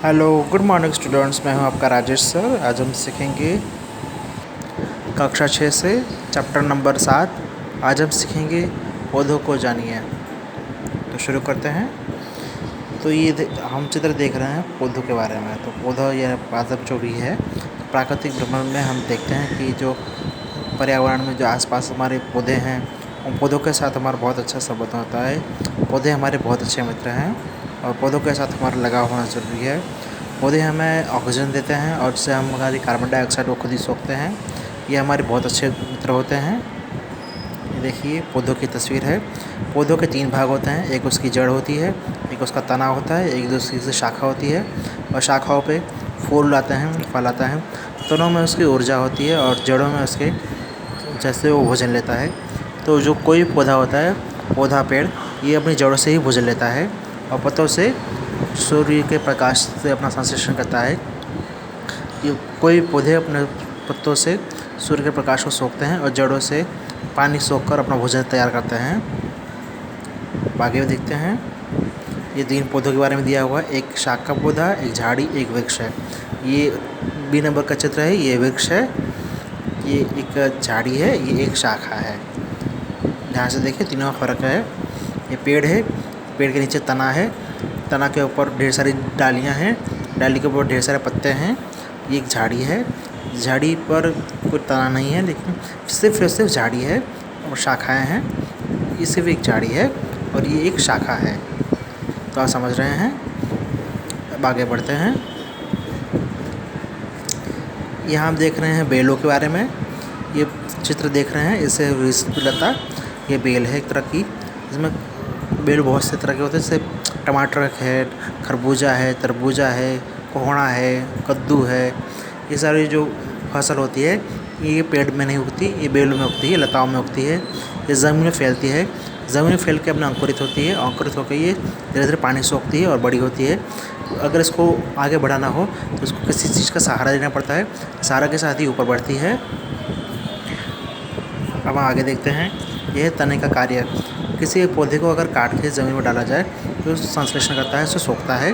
Hello good morning students. मैं हूं आपका राजेश सर। आज हम सीखेंगे कक्षा 6 से चैप्टर नंबर 7। आज हम सीखेंगे पौधों को जानिए। तो शुरू करते हैं। तो हम चित्र देख रहे हैं पौधों के बारे में। तो पौधा या पादप जो भी है, प्राकृतिक भ्रमण में हम देखते हैं कि जो पर्यावरण में जो आसपास हमारे पौधे हैं, उन पौधों के साथ हमारा बहुत अच्छा संबंध होता है। पौधे हमारे बहुत अच्छे मित्र हैं और पौधों के साथ हमारा लगाव होना ज़रूरी है। पौधे हमें ऑक्सीजन देते हैं और जिससे हम हमारी कार्बन डाइऑक्साइड को खुद ही सोखते हैं। ये हमारे बहुत अच्छे मित्र होते हैं। ये देखिए पौधों की तस्वीर है। पौधों के 3 भाग होते हैं। एक उसकी जड़ होती है, एक उसका तना होता है, एक दूसरी से शाखा होती है और शाखाओं पे फूल आते हैं, फल आता है। तनों में उसकी ऊर्जा होती है और जड़ों में उसके जैसे वो भोजन लेता है। तो जो कोई पौधा होता है, पौधा पेड़, ये अपनी जड़ों से ही भोजन लेता है और पत्तों से सूर्य के प्रकाश से अपना संश्लेषण करता है। ये कोई पौधे अपने पत्तों से सूर्य के प्रकाश को सोखते हैं और जड़ों से पानी सोखकर अपना भोजन तैयार करते हैं। आगे देखते हैं। ये 3 पौधों के बारे में दिया हुआ है। एक शाक का पौधा, एक झाड़ी, एक वृक्ष है। ये बी नंबर का चित्र है। ये वृक्ष है, ये एक झाड़ी है, ये एक शाखा है। ध्यान से देखिए, तीनों में फ़र्क है। ये पेड़ है, पेड़ के नीचे तना है, तना के ऊपर ढेर सारी डालियाँ हैं, डाली के ऊपर ढेर सारे पत्ते हैं। ये एक झाड़ी है, झाड़ी पर कोई तना नहीं है, लेकिन सिर्फ झाड़ी है और शाखाएं हैं। ये सिर्फ एक झाड़ी है और ये एक शाखा है। तो आप समझ रहे हैं। अब आगे बढ़ते हैं। यहाँ हम देख रहे हैं बेलों के बारे में। ये चित्र देख रहे हैं, इसे लता, ये बेल है एक तरह की। इसमें बेल बहुत से तरह के होते हैं, जैसे टमाटर है, खरबूजा है, तरबूजा है, कोहड़ा है, कद्दू है। ये सारी जो फसल होती है, ये पेड़ में नहीं उगती, ये बेलों में उगती है, लताओं में उगती है। ये ज़मीन में फैलती है, ज़मीन में फैल के अपना अंकुरित होती है। अंकुरित होकर ये धीरे धीरे पानी सोखती है और बड़ी होती है। अगर इसको आगे बढ़ाना हो तो इसको किसी चीज़ का सहारा देना पड़ता है। सहारा के साथ ही ऊपर बढ़ती है। अब आगे देखते हैं। यह तने का कार्य। किसी एक पौधे को अगर काट के ज़मीन में डाला जाए तो संश्लेषण करता है, उसे सोखता है।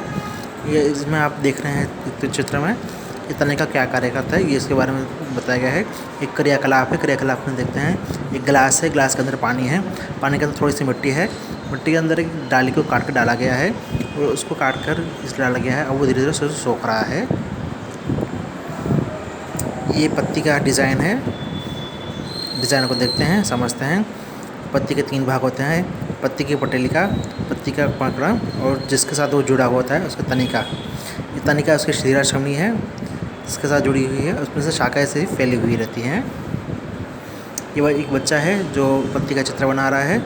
ये इसमें आप देख रहे हैं चित्र में, ये तने का क्या कार्य करता है, ये इसके बारे में बताया गया है। एक क्रियाकलाप है, क्रियाकलाप में देखते हैं। एक गिलास है, गिलास के अंदर पानी है, पानी के अंदर थोड़ी सी मिट्टी है, मिट्टी के अंदर एक डाली को काट कर डाला गया है और उसको काट कर इसलिए डाला गया है और वो धीरे धीरे उसे सोख रहा है। ये पत्ती का डिज़ाइन है। डिज़ाइन को देखते हैं, समझते हैं। पत्ती के 3 भाग होते हैं। पत्ती की पटेलिका, पत्ती का पकड़ा और जिसके साथ वो जुड़ा हुआ होता है उसका तनिका। ये तनिका उसकी शीराश्रमणी है, जिसके साथ जुड़ी हुई है, उसमें से शाखाएं से फैली हुई रहती हैं। ये एक बच्चा है जो पत्ती का चित्र बना रहा है।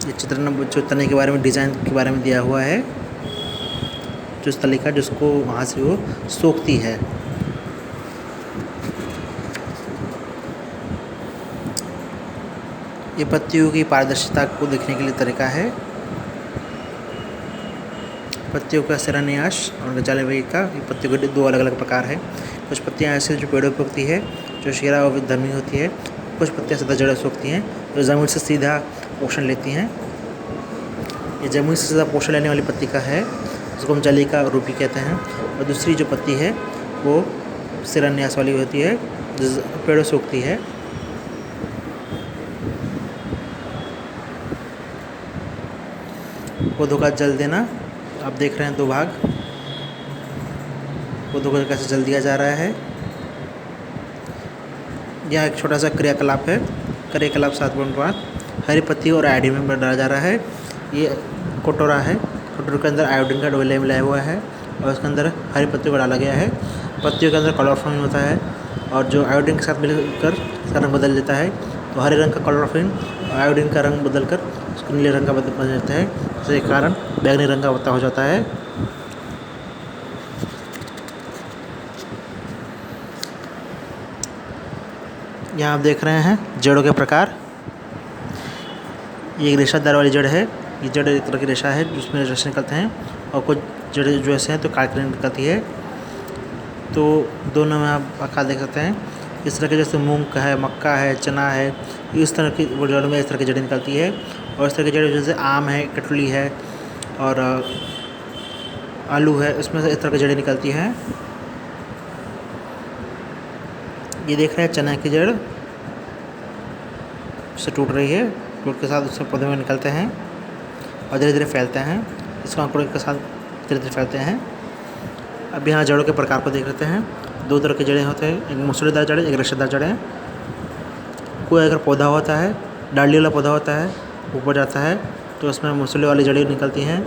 ये चित्र नंबर जो तने के बारे में, डिज़ाइन के बारे में दिया हुआ है, जो तनिका जिसको वहाँ से वो सोखती है। ये पत्तियों की पारदर्शिता को देखने के लिए तरीका है। पत्तियों का शिलान्यास और जालिका। ये पत्तियों के 2 अलग अलग प्रकार है। कुछ पत्तियाँ ऐसे जो पेड़ों पर उगती है, जो शिरा और धर्मी होती है। कुछ पत्तियाँ सीधा जड़ों से उगती हैं, जो ज़मीन से सीधा पोषण लेती हैं। ये ज़मीन से सीधा पोषण लेने वाली पत्ती का है, जिसको हम जालिका रूपी कहते हैं। और दूसरी जो पत्ती है वो शिलान्यास वाली होती है, जो पेड़ों से उगती है। पौधों का जल देना। आप देख रहे हैं 2 भाग। पौधों को कैसे जल दिया जा रहा है। यह एक छोटा सा क्रियाकलाप है। क्रियाकलाप 7.5 हरी पत्ती और आयोडीन में डाला जा रहा है। ये कटोरा है, कटोरे के अंदर आयोडीन का डोले मिलाया हुआ है और उसके अंदर हरी पत्तियों को डाला गया है। पत्तियों के अंदर क्लोरोफिल होता है और जो आयोडीन के साथ मिलकर इसका रंग बदल देता है। तो हरे रंग का क्लोरोफिल आयोडीन का रंग बदलकर उसको नीले रंग का बदल जाता है, जिसके कारण बैंगनी रंग का पत्ता हो जाता है। यहाँ आप देख रहे हैं जड़ों के प्रकार। ये एक रेशादार वाली जड़ है। ये जड़ एक तरह की रेशा है जिसमें रेशे निकलते हैं और कुछ जड़ें जो ऐसे हैं तो काट कर निकलती है। तो दोनों में आप आकार देख सकते हैं। इस तरह के जैसे मूंग का है, मक्का है, चना है, इस तरह की वो जड़ों में इस तरह की जड़ें निकलती है। और इस तरह की जड़ें जैसे आम है, कटली है और आलू है उसमें से इस तरह की जड़ें निकलती हैं। ये देख रहे हैं चना की जड़ से टूट रही है, टूट के साथ उससे पौधे में निकलते हैं और धीरे धीरे फैलते हैं। इसको अंकुरण के साथ धीरे धीरे फैलते हैं। अब यहाँ जड़ों के प्रकार को देख लेते हैं। 2 तरह की जड़ें होते हैं, एक मूसलेदार जड़ें, एक रेशेदार जड़ें। कोई अगर पौधा होता है, डाली वाला पौधा होता है, ऊपर जाता है तो उसमें मूसले वाली जड़ें निकलती हैं।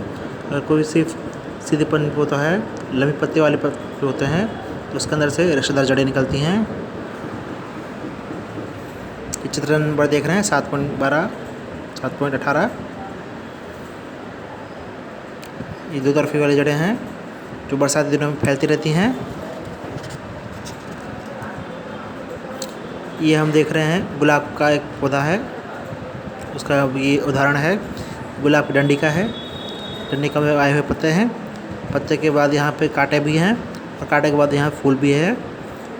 और कोई सिर्फ सीधेपन होता है, लंबी पत्ती वाले पत्ते होते हैं तो उसके अंदर से रेशेदार जड़ें निकलती हैं। ये चित्र नंबर देख रहे हैं 7.12, 7.18। ये 2 तरफी वाली जड़ें हैं जो बरसात के दिनों में फैलती रहती हैं। ये हम देख रहे हैं गुलाब का एक पौधा है, उसका ये उदाहरण है। गुलाब की डंडी का है, डंडी का आए हुए पत्ते हैं, पत्ते के बाद यहाँ पे कांटे भी हैं और कांटे के बाद यहाँ फूल भी है।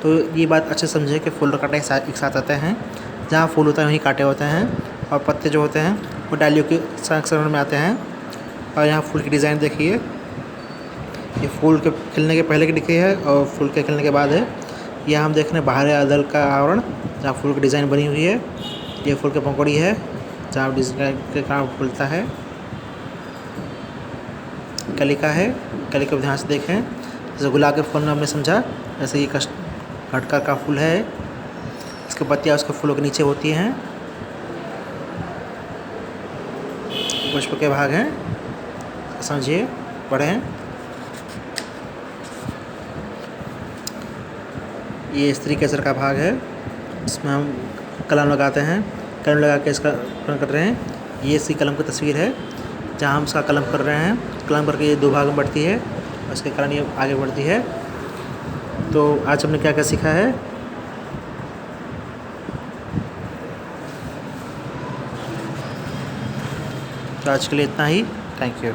तो ये बात अच्छे समझे कि फूल और कांटे एक साथ आते हैं। जहाँ फूल होता है वहीं कांटे होते हैं और पत्ते जो होते हैं वो डालियों के संरक्षण में आते हैं। और यहाँ फूल की डिज़ाइन देखिए, ये फूल के खिलने के पहले की दिखी है और फूल के खिलने के बाद है। यहाँ हम देख रहे हैं बाहरी आदल का आवरण जहाँ फूल की डिज़ाइन बनी हुई है। ये फूल की पंखुड़ी है जहाँ डिज़ाइन के कारण फूलता है। कलिका है, कलिका ध्यान से देखें। जैसे गुलाब के फूल में हमने समझा, ऐसे ये घटकर का फूल है, इसकी पत्तियाँ उसके फूलों के नीचे होती हैं। पुष्प के भाग हैं, समझिए, पढ़ें। ये स्त्री केसर का भाग है, इसमें हम कलम लगाते हैं, कलम लगा के इसका उपयोग कर रहे हैं। ये इसी कलम की तस्वीर है जहाँ हम इसका कलम कर रहे हैं। कलम करके ये 2 भाग में बढ़ती है और इसके कारण ये आगे बढ़ती है। तो आज हमने क्या क्या सीखा है? तो आज के लिए इतना ही। Thank you.